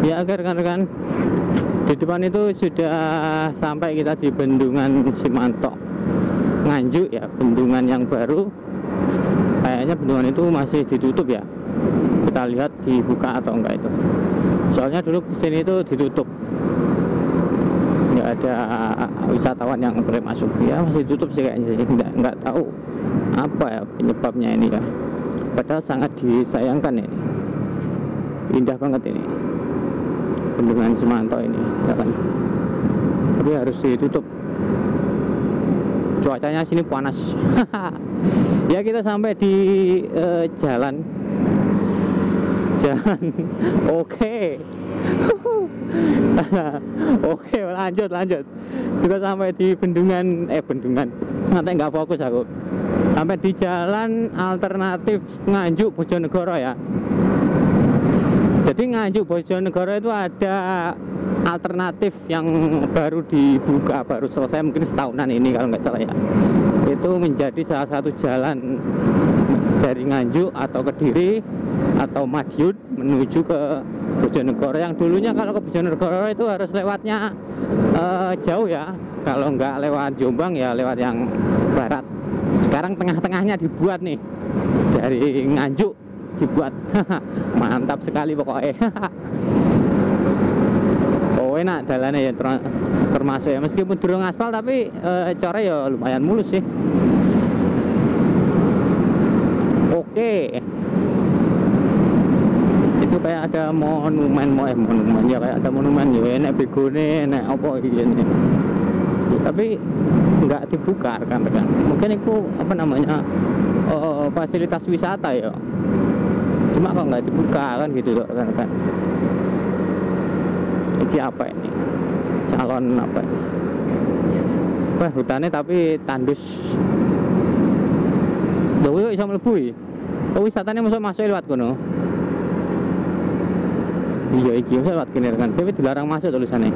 Ya rekan-rekan, di depan itu sudah sampai kita di Bendungan Simanto Nganjuk ya, bendungan yang baru. Kayaknya bendungan itu masih ditutup ya. Kita lihat dibuka atau enggak itu. Soalnya dulu kesini itu ditutup, nggak ada wisatawan yang boleh masuk. Ya masih tutup sih kayaknya sih. Nggak tahu apa ya penyebabnya ini ya. Padahal sangat disayangkan ini. Indah banget ini Bendungan Simanto ini ya kan. Tapi harus ditutup. Cuacanya sini panas. Ya kita sampai di jalan oke. Oke, lanjut kita sampai di bendungan nanti nggak fokus aku. Sampai di jalan alternatif Nganjuk Bojonegoro ya. Jadi Nganjuk Bojonegoro itu ada alternatif yang baru dibuka, baru selesai mungkin setahunan ini kalau nggak salah ya. Itu menjadi salah satu jalan dari Nganjuk atau Kediri atau Madiun menuju ke Bojonegoro. Yang dulunya kalau ke Bojonegoro itu harus lewatnya jauh ya. Kalau nggak lewat Jombang ya lewat yang barat. Sekarang tengah-tengahnya dibuat nih, dari Nganjuk dibuat. Mantap sekali pokoknya. Oh enak jalannya ya, termasuk ya meskipun durung aspal tapi cornya ya lumayan mulus sih. Oke. Itu kayak ada monumen ya, kayak ada monumen ya, enak begone, enak apa gini. Ya, tapi nggak dibuka rekan-rekan. Mungkin itu apa namanya fasilitas wisata ya. Cuma kok nggak dibuka kan gitu rekan-rekan. Ini apa ini? Calon apa ini? Wah hutannya tapi tandus. Loh yuk bisa mlebu. Oh wisatanya masuk lewat kono. Iya iki lewat kene kan. Tapi dilarang masuk tulisannya.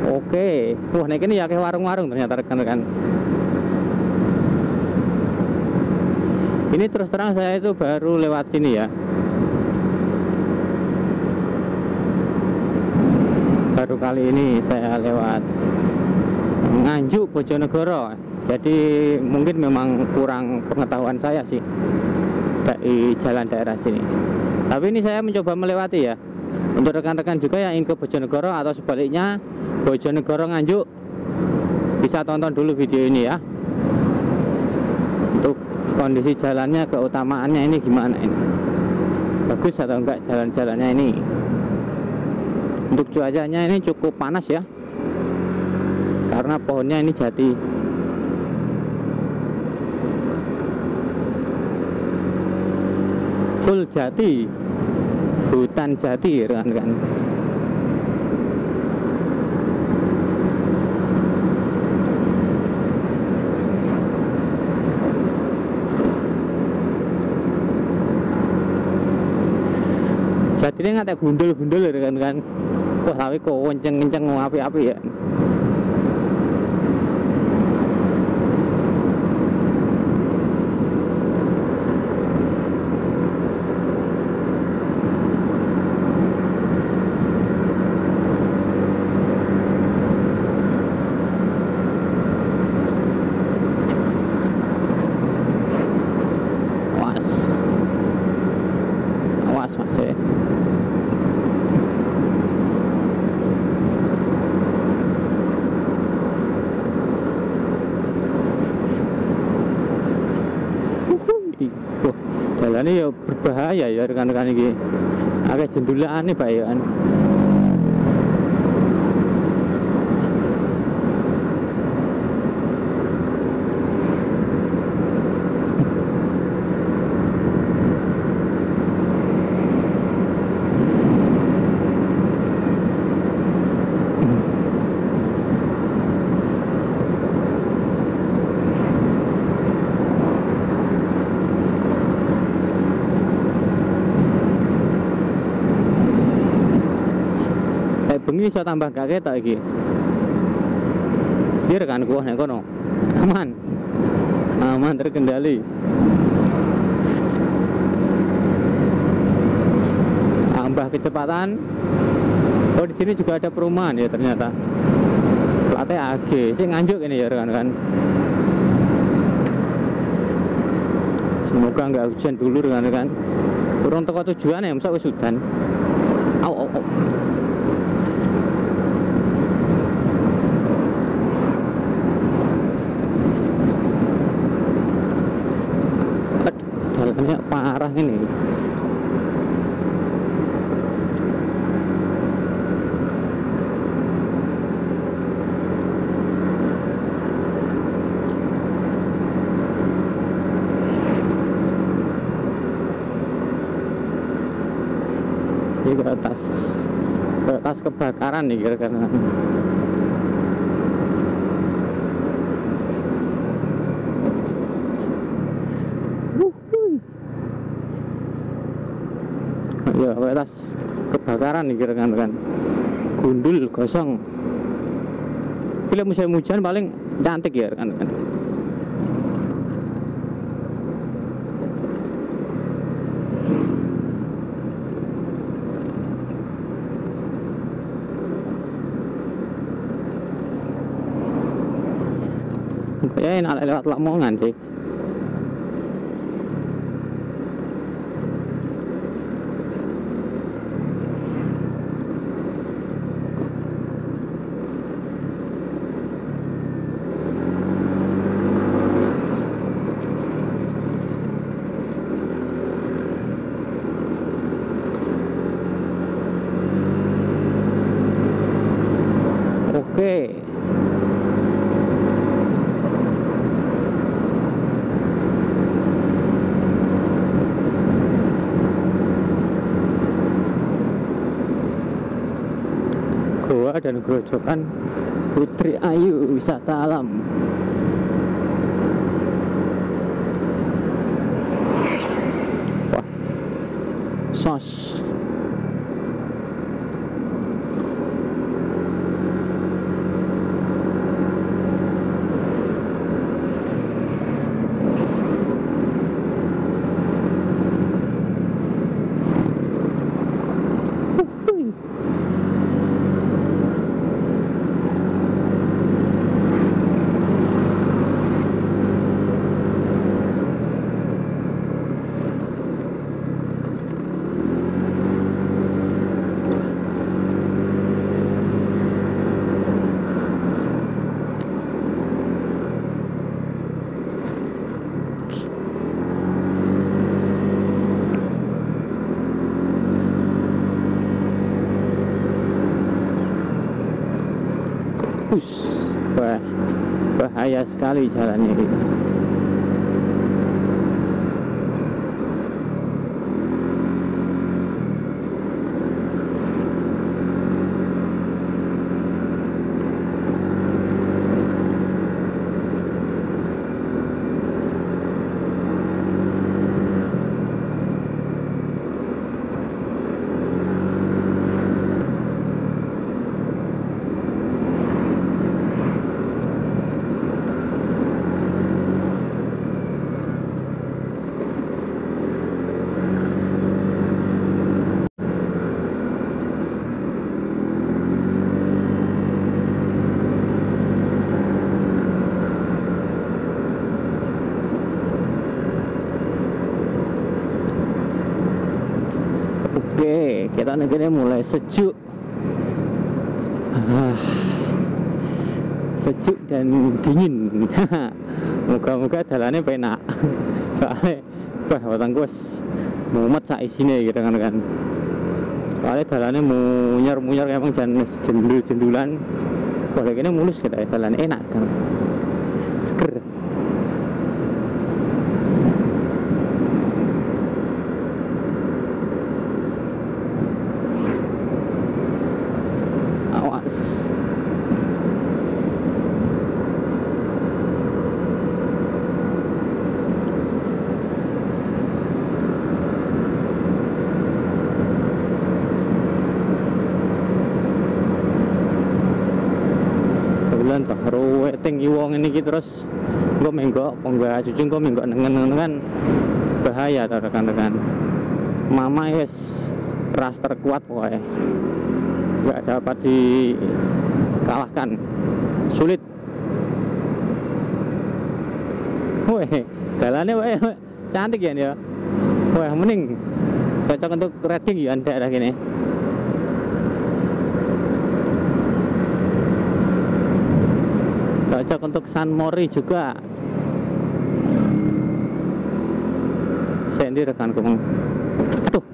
Oke. Wah nek ini ya kayak warung-warung ternyata rekan-rekan. Ini terus terang saya itu baru lewat sini ya. Baru kali ini saya lewat Nganjuk Bojonegoro. Jadi mungkin memang kurang pengetahuan saya sih dari jalan daerah sini. Tapi ini saya mencoba melewati ya. Untuk rekan-rekan juga yang ingin ke Bojonegoro atau sebaliknya Bojonegoro Nganjuk, bisa tonton dulu video ini ya. Untuk kondisi jalannya, keutamaannya ini gimana ini, bagus atau enggak jalan-jalannya ini. Untuk cuacanya ini cukup panas ya, karena pohonnya ini jati. Full jati, hutan jati kan. Jadi ini nggak gundul-gundul kan. Wah tapi kok kenceng-kenceng api-api ya. Awas mas ya. Jalannya ya berbahaya ya rekan-rekan ini. Agak jendulaan nih Pak ya kan. Bengi iso tambah gak ketok iki. Dia rekan gua nek kono. Aman. Aman terkendali. tambah kecepatan. Oh, di sini juga ada perumahan ya ternyata. Platnya AG, sih nganjuk ini ya rekan-rekan. Semoga nggak hujan dulu rekan-rekan. Kurang teko tujuan ya, masa wis hujan. Au. Jalannya parah ini. Ini ke tas kebakaran nih kira-kira. Ya, kayak tas kebakaran nih kira-kira. Gundul gosong. Bila musim hujan paling cantik ya kan. Ya enak lewat Lamongan sih. Oke. Goa dan gerojokan Putri Ayu wisata alam. Wah, sos. Wah, bahaya sekali jalannya ini. Oke, kita negerinya mulai sejuk. Sejuk dan dingin. Moga-moga jalannya penak. Soalnya wah watangku wis mumet sak isine gitu kan. Soalnya jalannya munyar-munyar emang jangan jendul-jendulan. Wah kayaknya mulus kita jalan enak kan. Seger. Baru tinggi wong ini terus gue menggok ponggak cucung gue menggok nengen kan bahaya rekan-rekan. Mama yes ras terkuat pokoknya, nggak dapat dikalahkan, sulit. Weh, jalannya weh cantik ya. Wah, mending cocok untuk riding ya daerah gini. Cocok untuk San Mori juga. Sendiri rekanku. Aduh.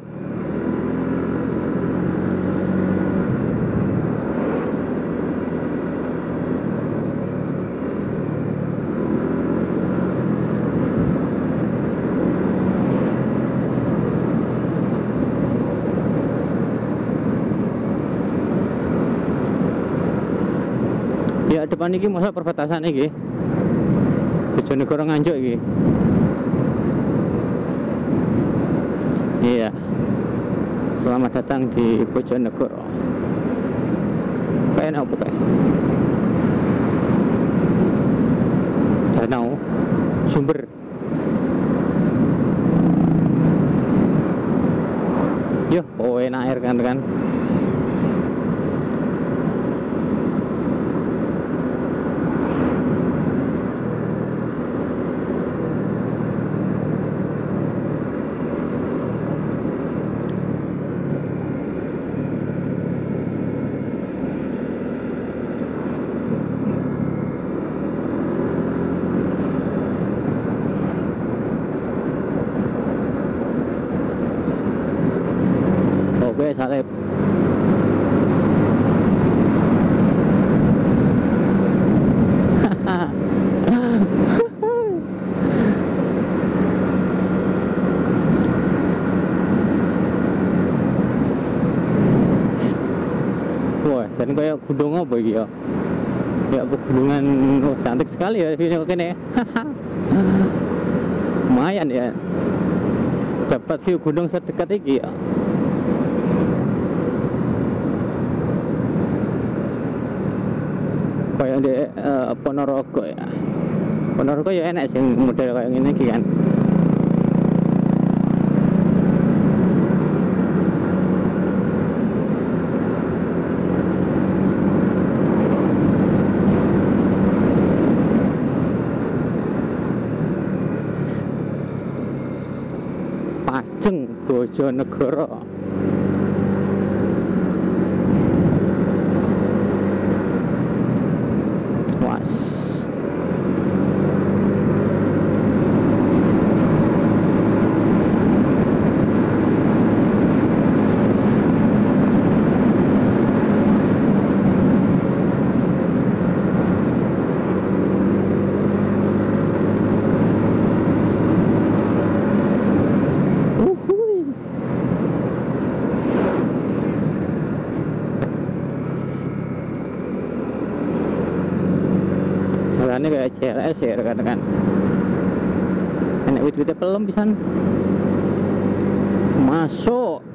Ya depan ini masa perbatasan ini Bojonegoro Nganjuk ini. Iya, selamat datang di Bojonegoro. Kayak apa kayak danau sumber. Yo, enak air kan. Oke, salib. Wah, jadi kayak gunung apa iki ya? Ya pegunungan, oh, cantik sekali ya ini oke nih. Lumayan ya. Dapat view gunung sedekat iki ya. Kayak di Ponorogo ya. Ponorogo ya enak sih model kayak gini kan. Pajeng Bojonegoro. Jalannya kayak CLS ya rekan-rekan. Enak wit-witnya pelem pisan. Masuk.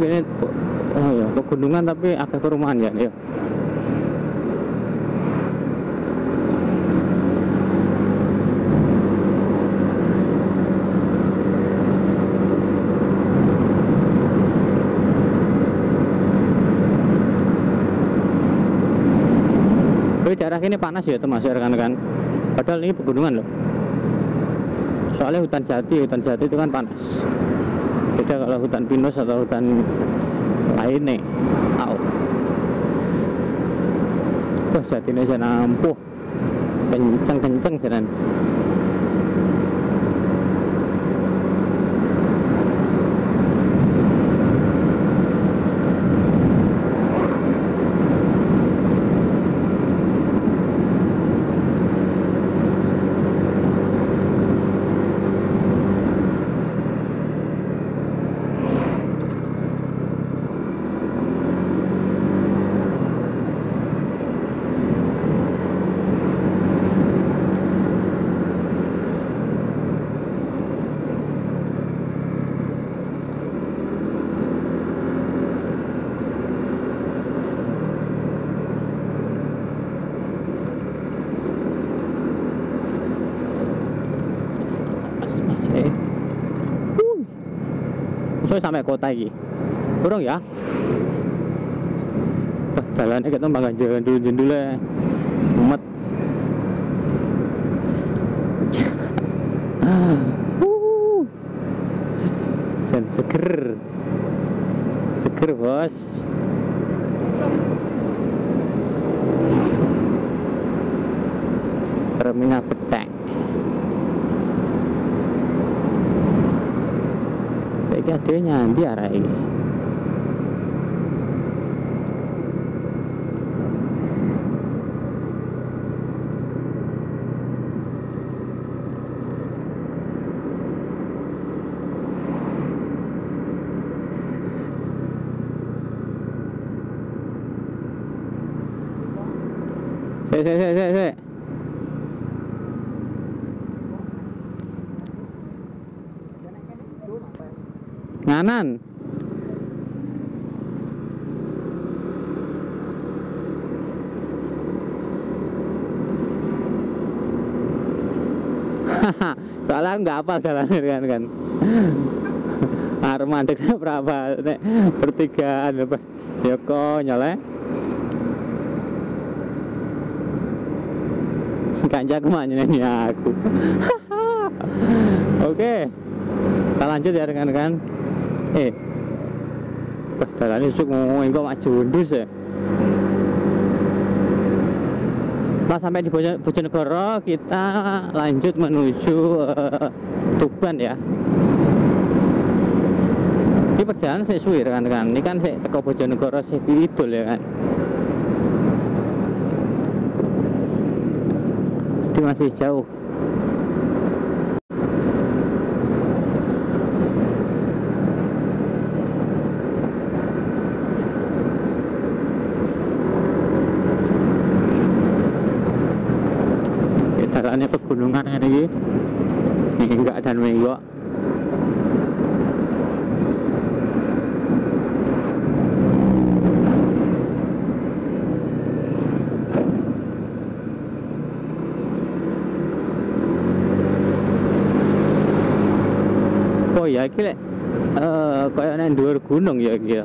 Ini oh ya pegunungan tapi agak perumahan ya. Yuk. Tapi daerah ini panas ya termasuk rekan-rekan. Padahal ini pegunungan loh. Soalnya hutan jati itu kan panas. Beda kalau hutan pinus atau hutan lain nih. Au. Wah, jatine jan ampuh. Kenceng-kenceng jalan. Saya sampai kota ini. Kurang ya? Jalannya kita bangga jendul-jendul ya. Umat. Seger. Seger, bos. Terminal Petek. Saya ada nyanti arah ini. Saya. Nganan. Soalnya nggak hafal jalannya kan. Armandeknya berapa? Nek pertigaan apa? Ya konyol ya. Kanjak kemana nih aku. Oke, kita lanjut ya rekan-rekan. Jalan ini ngomongin kok maju undus ya. Setelah sampai di Bojonegoro, kita lanjut menuju Tuban ya. Ini perjalanan saya suwi rekan-rekan. Ini kan saya teko Bojonegoro saya Kidul ya kan. Ini masih jauh. Jalannya pegunungan ini enggak dan menggok. Oh ya iki lek kayak nang dhuwur gunung ya iki ya.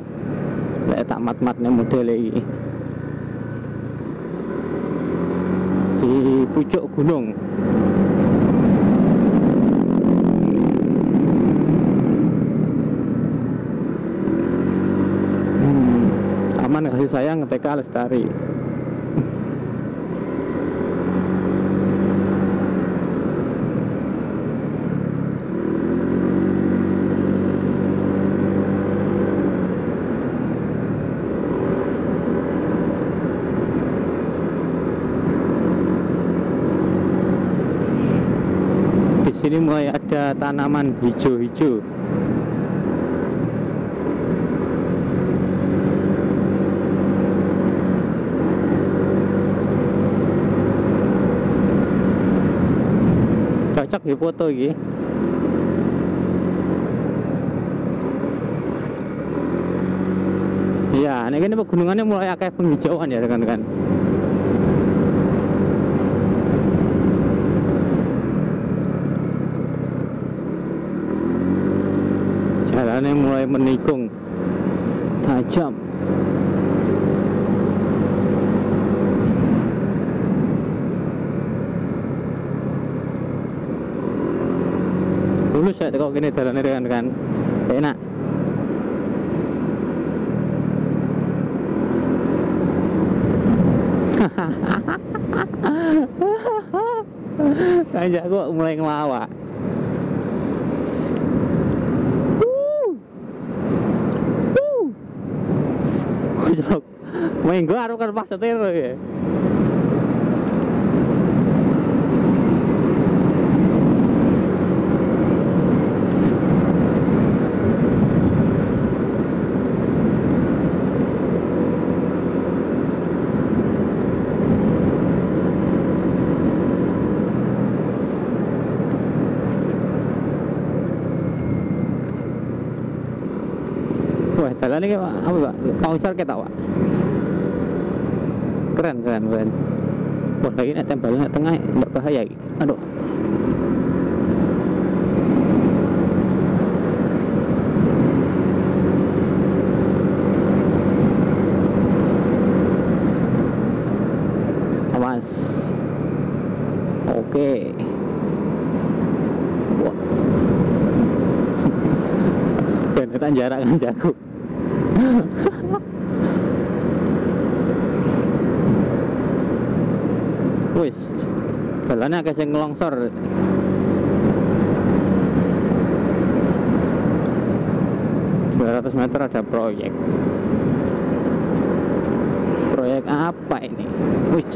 Lek tak mat-matne model iki. Di pucuk gunung. Taman Kasih Sayang TK Lestari. Sini mulai ada tanaman hijau-hijau. Cocok di foto ini. Ya, ini pegunungannya mulai akeh penghijauan ya rekan-rekan. Jalannya mulai menikung tajam. Dulu saya tengok gini jalannya kan enak. Aja kok mulai ngelawak. Main gua harus kan pas setir ya. Wah, jalan ini apa Pak? Konser kita Pak. Keren. Wah, lagi nek tempelnya tengah enggak bahaya iki. Aduh. tak jarak kan jago. Wis, jalannya agak sing ngelongsor. Meter ada proyek. Proyek apa ini? Wih.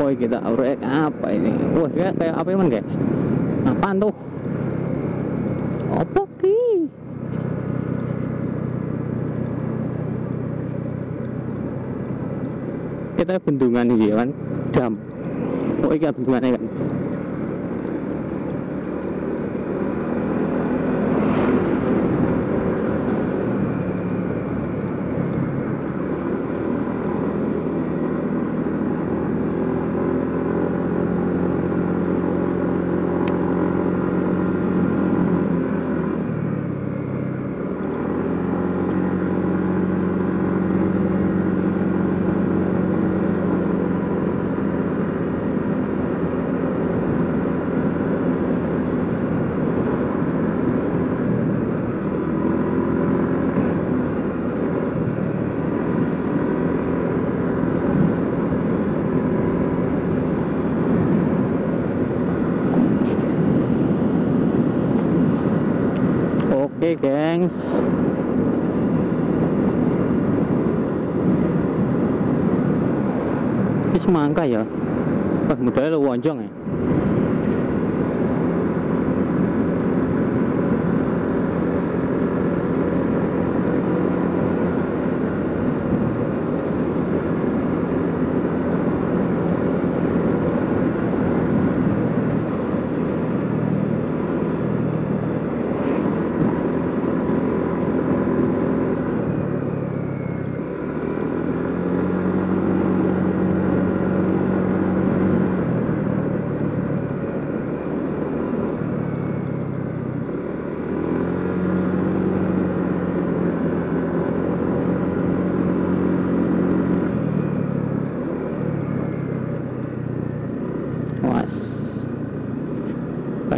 Woi, kita proyek apa ini? Wah, kayak apa emang kayak? Apaan tuh? Apa ki? Kita bendungan ini kan, dam. Oh, ini bendungannya kan. Oke, gengs. Ini semangka ya. Wah, modalnya lu wonjong ya.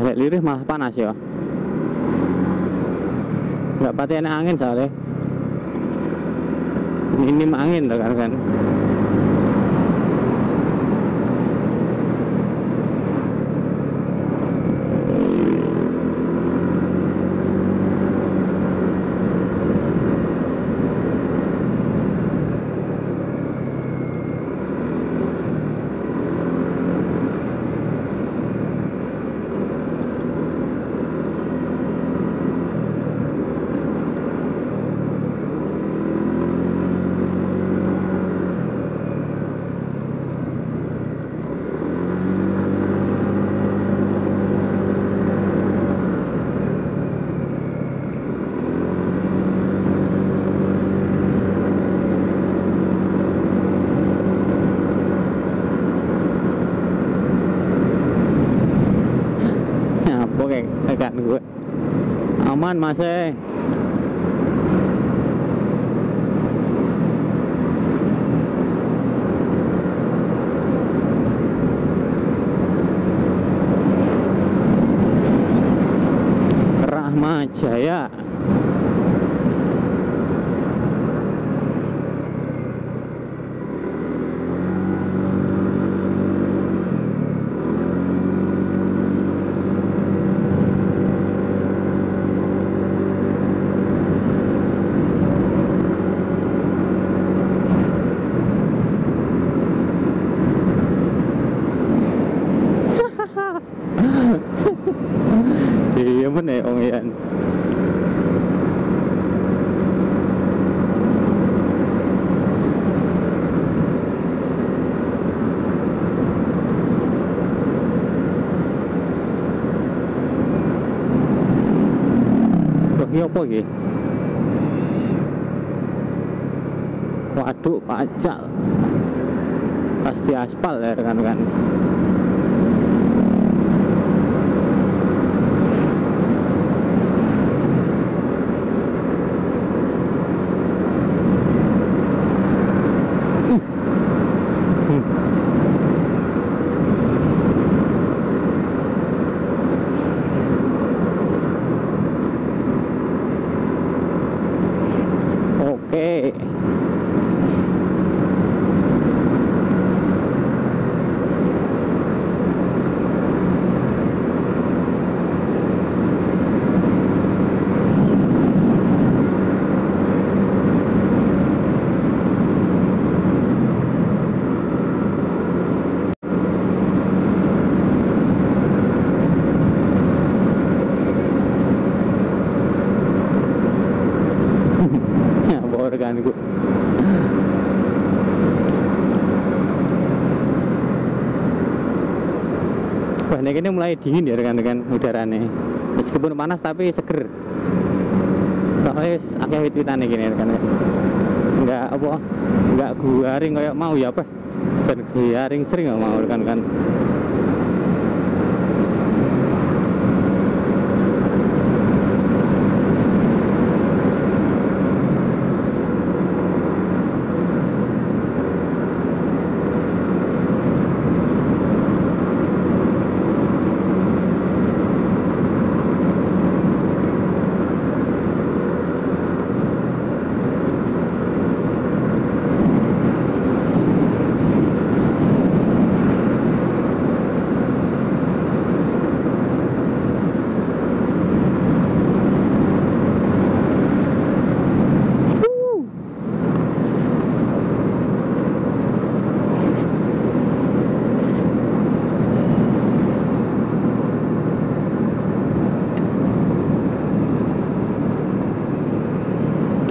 Kayak lirih malah panas ya. Nggak pati enak angin soalnya. Minim angin loh kan. Kan gue aman masih Rahmat Jaya. Iya bener Om Ian. Ini apa ini? Waduk Pacal. Pasti aspal ya rekan-rekan. Wah, ini mulai dingin ya rekan-rekan udaranya. Meskipun panas tapi seger. Soalnya akeh wit-witan gini rekan-rekan. Enggak apa, enggak garing kayak mau ya apa. Dan garing sering nggak mau rekan-rekan.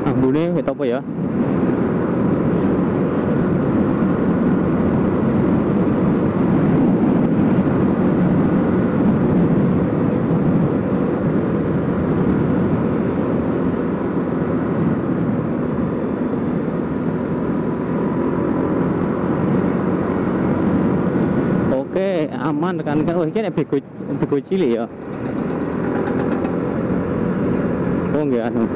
Ambune wit apa ya? Oke, aman rekan-rekan. Oh, ini bego cilik ya. Oh, enggak anu.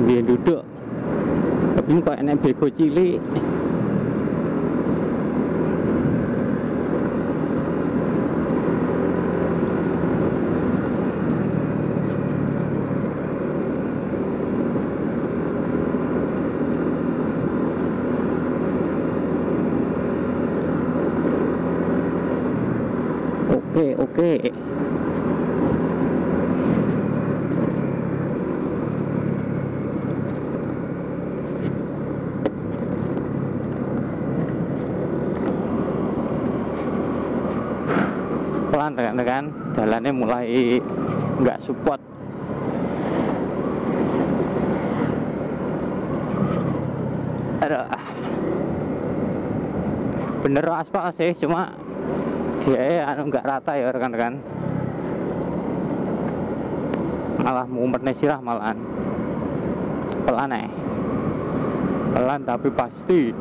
Dia duduk tapi kok enak bego cilik. Oke. Pelan rekan-rekan, jalannya mulai nggak support. Aduh. Bener aspal sih, cuma dia nggak rata ya rekan-rekan. Malah mumpetnya sirah malahan. Pelan pelan tapi pasti.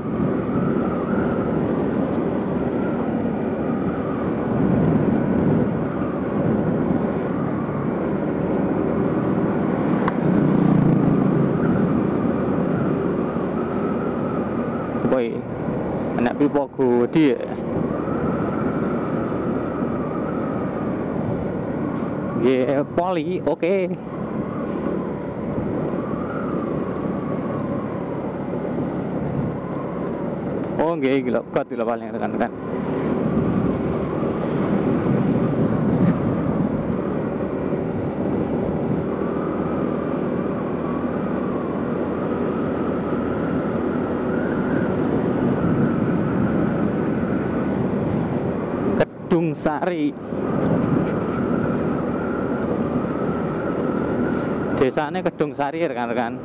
Boy, anak pipo gede. Ya, poli, oke. Oh, nggih, gila, got gila paling rekan-rekan. Kedung Sari. Desanya Kedung Sari rekan-rekan.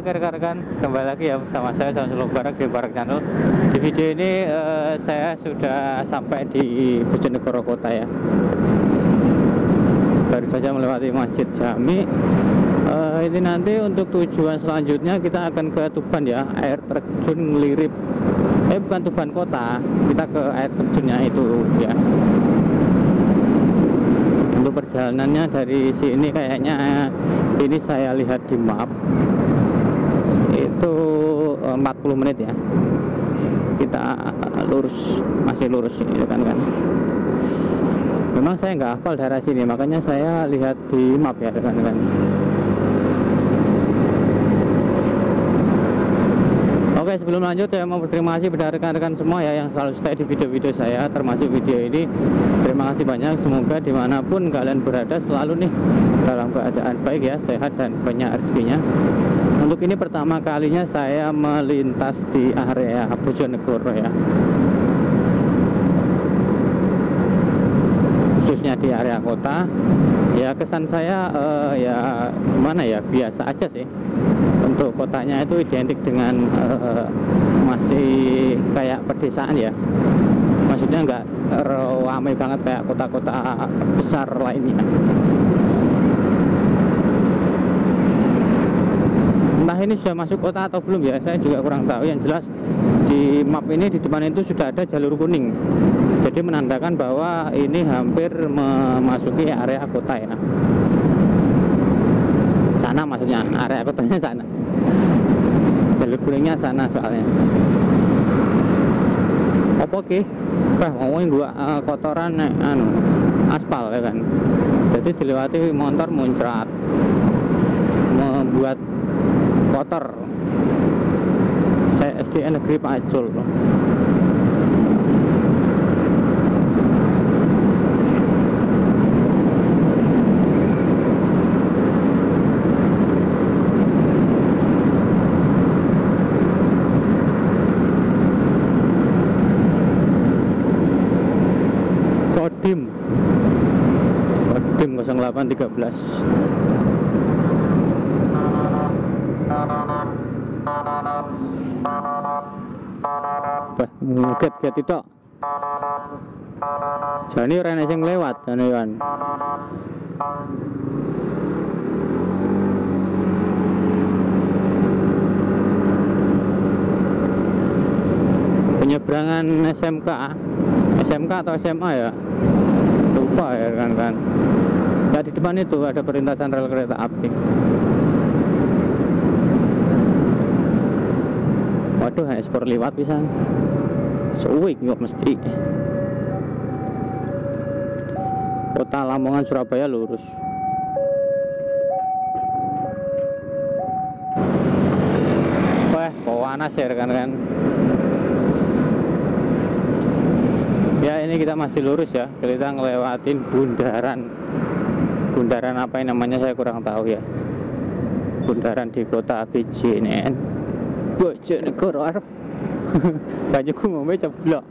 Oke rekan-rekan, kembali lagi ya bersama saya Samsul Barak di Barak Channel. Di video ini saya sudah sampai di Bojonegoro Kota ya. Baru saja melewati Masjid Jami. Ini nanti untuk tujuan selanjutnya kita akan ke Tuban ya, air terjun Ngelirip. Bukan Tuban kota, kita ke air terjunnya itu ya. Untuk perjalanannya dari sini kayaknya ini saya lihat di map itu 40 menit ya. Kita lurus, masih lurus ini kan. Memang saya nggak hafal daerah sini, makanya saya lihat di map ya kan. Oke, sebelum lanjut saya mau berterima kasih pada rekan-rekan semua ya yang selalu stay di video-video saya, termasuk video ini. Terima kasih banyak, semoga dimanapun kalian berada selalu nih dalam keadaan baik ya, sehat dan banyak rezekinya. Untuk ini pertama kalinya saya melintas di area Bojonegoro ya, khususnya di area kota. Ya kesan saya ya gimana ya, biasa aja sih. Untuk kotanya itu identik dengan masih kayak pedesaan ya, maksudnya nggak ramai banget kayak kota-kota besar lainnya. Entah ini sudah masuk kota atau belum ya, saya juga kurang tahu. Yang jelas di map ini di depan itu sudah ada jalur kuning, jadi menandakan bahwa ini hampir memasuki area kota ya. Sana maksudnya, area kotanya sana, jalur kuningnya sana soalnya. Oke, ngomongin gua kotoran aspal ya kan, jadi dilewati motor muncrat membuat kotor. Saya SD Negeri Pacul. Kodim 0813. Get itu jane ora ana sing lewat jane kan. Penyeberangan SMK atau SMA ya, lupa ya kan. Ya di depan itu ada perlintasan rel kereta api. Waduh, ekspor liwat pisan. Suwik kok mesti. Kota Lamongan Surabaya lurus. Wah, panas ya rekan-rekan. Ya ini kita masih lurus ya, kita ngelewatin bundaran apa yang namanya saya kurang tahu ya. Bundaran di kota BJNN Bojonegoro arep banyak ngomongnya ceblok.